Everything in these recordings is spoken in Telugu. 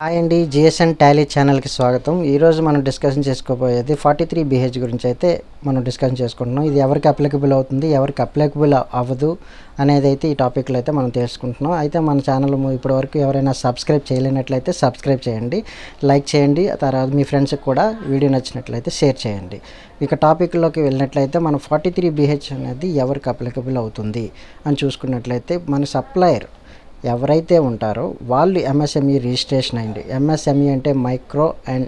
హాయ్ అండి, జిఎస్ఎన్ టాలీ ఛానల్కి స్వాగతం. ఈరోజు మనం డిస్కషన్ చేసుకోబోయేది 43BH గురించి అయితే మనం డిస్కషన్ చేసుకుంటున్నాం. ఇది ఎవరికి అప్లికబుల్ అవుతుంది, ఎవరికి అప్లికబుల్ అవ్వదు అనేది అయితే ఈ టాపిక్లో అయితే మనం తెలుసుకుంటున్నాం. అయితే మన ఛానల్ ఇప్పటివరకు ఎవరైనా సబ్స్క్రైబ్ చేయలేనట్లయితే సబ్స్క్రైబ్ చేయండి, లైక్ చేయండి, తర్వాత మీ ఫ్రెండ్స్కి కూడా వీడియో నచ్చినట్లయితే షేర్ చేయండి. ఇక టాపిక్లోకి వెళ్ళినట్లయితే మనం 43BH అనేది ఎవరికి అప్లికబుల్ అవుతుంది అని చూసుకున్నట్లయితే మన సప్లయర్ ఎవరైతే ఉంటారో వాళ్ళు ఎంఎస్ఎంఈ రిజిస్ట్రేషన్ అయింది. ఎంఎస్ఎంఈ అంటే micro and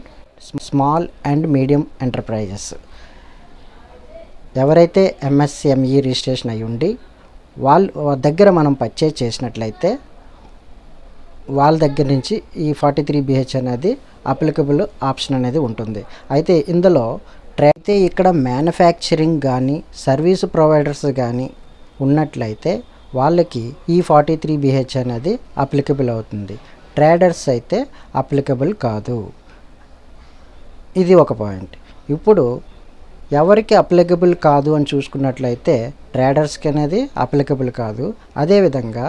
small and medium enterprises. ఎవరైతే ఎంఎస్ఎంఈ రిజిస్ట్రేషన్ అయ్యి ఉండి వాళ్ళ దగ్గర మనం పర్చేజ్ చేసినట్లయితే వాళ్ళ దగ్గర నుంచి ఈ 43BH అనేది అప్లికబుల్ ఆప్షన్ అనేది ఉంటుంది. అయితే ఇందులో అయితే ఇక్కడ మ్యానుఫ్యాక్చరింగ్ కానీ సర్వీస్ ప్రొవైడర్స్ కానీ ఉన్నట్లయితే వాళ్ళకి ఈ 43BH అనేది అప్లికబుల్ అవుతుంది. ట్రేడర్స్ అయితే అప్లికబుల్ కాదు. ఇది ఒక పాయింట్. ఇప్పుడు ఎవరికి అప్లికబుల్ కాదు అని చూసుకున్నట్లయితే ట్రేడర్స్కి అనేది అప్లికబుల్ కాదు. అదేవిధంగా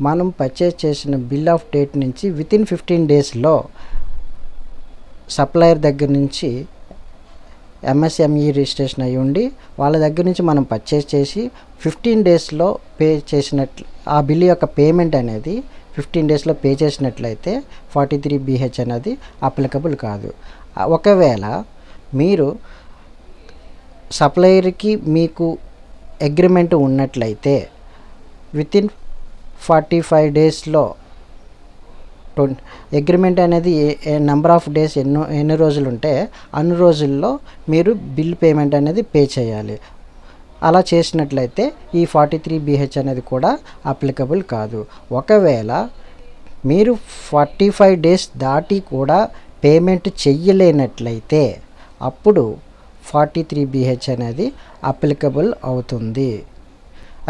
మనం పర్చేజ్ చేసిన బిల్ ఆఫ్ డేట్ నుంచి వితిన్ 15 డేస్లో సప్లయర్ దగ్గర నుంచి ఎంఎస్ఎంఈ రిజిస్ట్రేషన్ అయ్యి ఉండి వాళ్ళ దగ్గర నుంచి మనం పర్చేస్ చేసి 15 డేస్లో పే చేసినట్లు ఆ బిల్ యొక్క పేమెంట్ అనేది 15 డేస్లో పే చేసినట్లయితే 43BH అనేది అప్లికబుల్ కాదు. ఒకవేళ మీరు సప్లయర్కి మీకు అగ్రిమెంట్ ఉన్నట్లయితే వితిన్ 45 డేస్లో అగ్రిమెంట్ అనేది నెంబర్ ఆఫ్ డేస్ ఎన్ని రోజులు ఉంటే అన్ని రోజుల్లో మీరు బిల్ పేమెంట్ అనేది పే చేయాలి. అలా చేసినట్లయితే ఈ 43BH అనేది కూడా అప్లికబుల్ కాదు. ఒకవేళ మీరు 45 డేస్ దాటి కూడా పేమెంట్ చెయ్యలేనట్లయితే అప్పుడు 43BH అనేది అప్లికబుల్ అవుతుంది.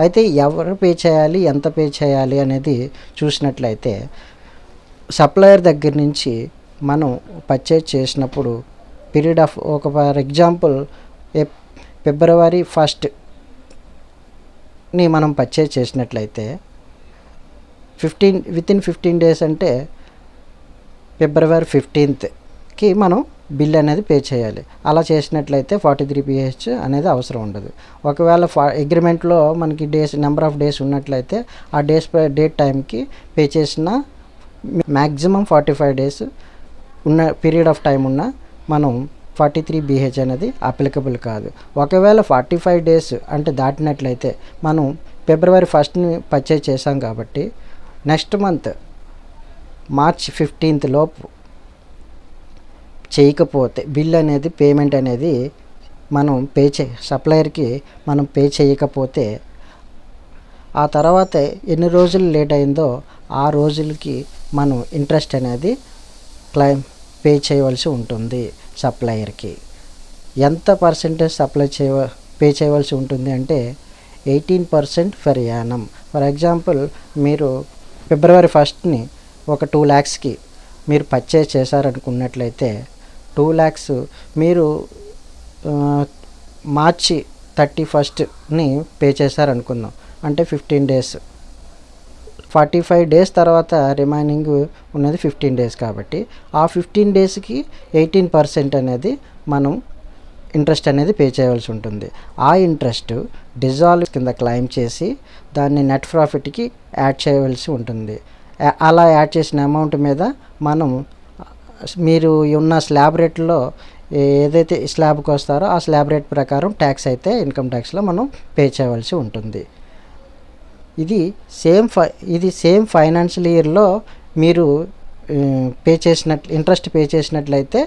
అయితే ఎవరు పే చేయాలి, ఎంత పే చేయాలి అనేది చూసినట్లయితే సప్లయర్ దగ్గర నుంచి మనం పర్చేజ్ చేసినప్పుడు పీరియడ్ ఆఫ్ ఫర్ ఎగ్జాంపుల్ ఫిబ్రవరి 1ని మనం పర్చేజ్ చేసినట్లయితే వితిన్ 15 డేస్ అంటే ఫిబ్రవరి 15కి మనం బిల్ అనేది పే చేయాలి. అలా చేసినట్లయితే 43BH అనేది అవసరం ఉండదు. ఒకవేళ అగ్రిమెంట్లో మనకి నెంబర్ ఆఫ్ డేస్ ఉన్నట్లయితే ఆ డేట్ టైంకి పే చేసిన మ్యాక్సిమం 45 డేస్ ఉన్న పీరియడ్ ఆఫ్ టైం ఉన్న మనం 43BH అనేది అప్లికబుల్ కాదు. ఒకవేళ 45 డేస్ అంటే దాటినట్లయితే మనం ఫిబ్రవరి 1ని పర్చేజ్ చేసాం కాబట్టి నెక్స్ట్ మంత్ మార్చ్ 15th లోపు చేయకపోతే బిల్ అనేది పేమెంట్ అనేది మనం సప్లయర్కి మనం పే చేయకపోతే ఆ తర్వాత ఎన్ని రోజులు లేట్ అయిందో ఆ రోజులకి మనం ఇంట్రెస్ట్ అనేది పే చేయవలసి ఉంటుంది. సప్లయర్కి ఎంత పర్సెంటేజ్ పే చేయవలసి ఉంటుంది అంటే 18% ఫర్ యానం. ఫర్ ఎగ్జాంపుల్ మీరు ఫిబ్రవరి 1ని ఒక 2 lakhsకి మీరు పర్చేజ్ చేశారనుకున్నట్లయితే 2 lakhs మీరు మార్చి 31ని పే చేశారనుకుందాం. అంటే 15 డేస్ 45 డేస్ తర్వాత రిమైనింగ్ ఉన్నది 15 డేస్ కాబట్టి ఆ 15 డేస్కి 18% అనేది మనం ఇంట్రెస్ట్ అనేది పే చేయవలసి ఉంటుంది. ఆ ఇంట్రెస్ట్ డిజాల్వ్ కింద క్లెయిమ్ చేసి దాన్ని నెట్ ప్రాఫిట్కి యాడ్ చేయవలసి ఉంటుంది. అలా యాడ్ చేసిన అమౌంట్ మీద మనం మీరు ఉన్న స్లాబ్ రేట్లో ఏదైతే స్లాబ్కి వస్తారో ఆ స్లాబ్ రేట్ ప్రకారం ట్యాక్స్ అయితే ఇన్కమ్ ట్యాక్స్లో మనం పే చేయవలసి ఉంటుంది. ఇది సేమ్ ఫైనాన్షియల్ ఇయర్లో మీరు ఇంట్రెస్ట్ పే చేసినట్లయితే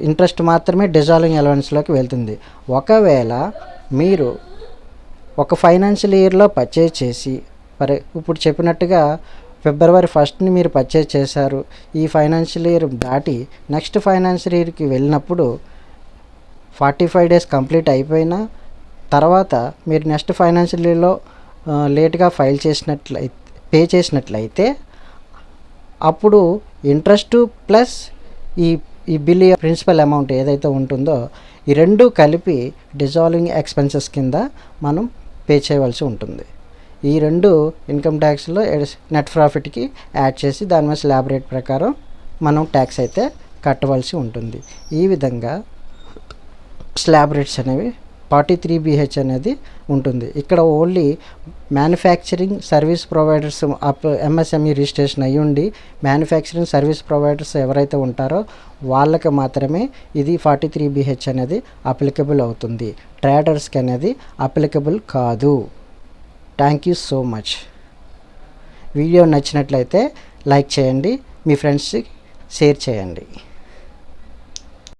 ఇంట్రెస్ట్ మాత్రమే డిజాల్వింగ్ అలవెన్స్లోకి వెళ్తుంది. ఒకవేళ మీరు ఒక ఫైనాన్షియల్ ఇయర్లో పర్చేజ్ చేసి ఇప్పుడు చెప్పినట్టుగా ఫిబ్రవరి 1ని మీరు పర్చేజ్ చేశారు, ఈ ఫైనాన్షియల్ ఇయర్ దాటి నెక్స్ట్ ఫైనాన్షియల్ ఇయర్కి వెళ్ళినప్పుడు 45 డేస్ కంప్లీట్ అయిపోయిన తర్వాత మీరు నెక్స్ట్ ఫైనాన్షియల్ ఇయర్లో లేట్గా పే చేసినట్లయితే అప్పుడు ఇంట్రెస్ట్ ప్లస్ ఈ బిల్ ప్రిన్సిపల్ అమౌంట్ ఏదైతే ఉంటుందో ఈ రెండు కలిపి డిజాల్వింగ్ ఎక్స్పెన్సెస్ కింద మనం పే చేయవలసి ఉంటుంది. ఈ రెండు ఇన్కమ్ ట్యాక్స్లో నెట్ ప్రాఫిట్కి యాడ్ చేసి దాని మీద స్లాబ్ రేట్ ప్రకారం మనం ట్యాక్స్ అయితే కట్టవలసి ఉంటుంది. ఈ విధంగా స్లాబ్ రేట్స్ అనేవి 43 BH అనేది ఉంటుంది. ఇక్కడ only manufacturing service providers MSME registration అయ్యుండి మ్యానుఫ్యాక్చరింగ్ సర్వీస్ ప్రొవైడర్స్ ఎవరైతే ఉంటారో వాళ్ళకి మాత్రమే ఇది 43 BH అనేది అప్లికబుల్ అవుతుంది. ట్రేడర్స్కి అనేది అప్లికబుల్ కాదు. Thank you so much. Video నచ్చినట్లయితే లైక్ చేయండి, మీ ఫ్రెండ్స్కి షేర్ చేయండి.